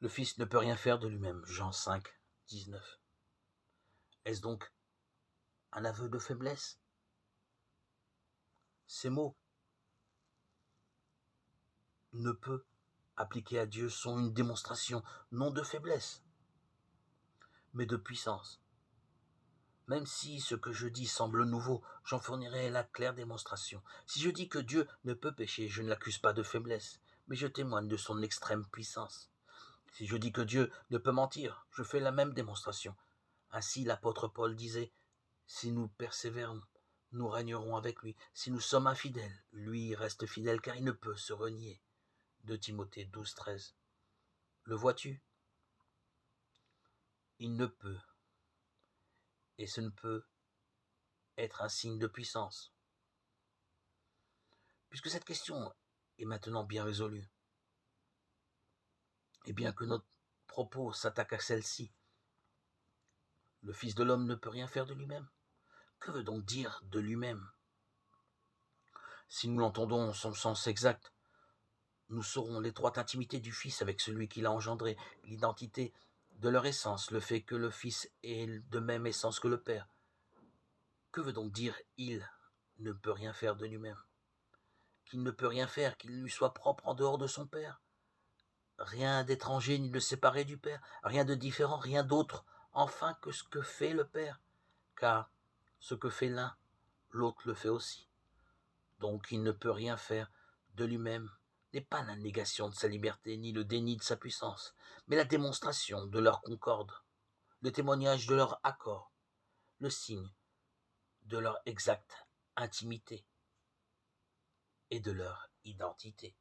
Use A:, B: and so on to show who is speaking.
A: Le Fils ne peut rien faire de lui-même. Jean 5, 19. Est-ce donc un aveu de faiblesse? Ces mots ne peut appliqués à Dieu sont une démonstration non de faiblesse, mais de puissance. Même si ce que je dis semble nouveau, j'en fournirai la claire démonstration. Si je dis que Dieu ne peut pécher, je ne l'accuse pas de faiblesse, mais je témoigne de son extrême puissance. Si je dis que Dieu ne peut mentir, je fais la même démonstration. Ainsi l'apôtre Paul disait, si nous persévérons, nous régnerons avec lui. Si nous sommes infidèles, lui reste fidèle car il ne peut se renier. 2 Timothée 12, 13. Le vois-tu? Il ne peut, et ce ne peut être un signe de puissance. Puisque cette question est maintenant bien résolue, et bien que notre propos s'attaque à celle-ci, le Fils de l'homme ne peut rien faire de lui-même. Que veut donc dire de lui-même? Si nous l'entendons en son sens exact, nous saurons l'étroite intimité du Fils avec celui qui l'a engendré, l'identité de leur essence, le fait que le Fils est de même essence que le Père. Que veut donc dire « il ne peut rien faire de lui-même » ? Qu'il ne peut rien faire, qu'il lui soit propre en dehors de son Père. Rien d'étranger ni de séparé du Père, rien de différent, rien d'autre, enfin que ce que fait le Père. Car ce que fait l'un, l'autre le fait aussi. Donc il ne peut rien faire de lui-même, n'est pas la négation de sa liberté ni le déni de sa puissance, mais la démonstration de leur concorde, le témoignage de leur accord, le signe de leur exacte intimité et de leur identité.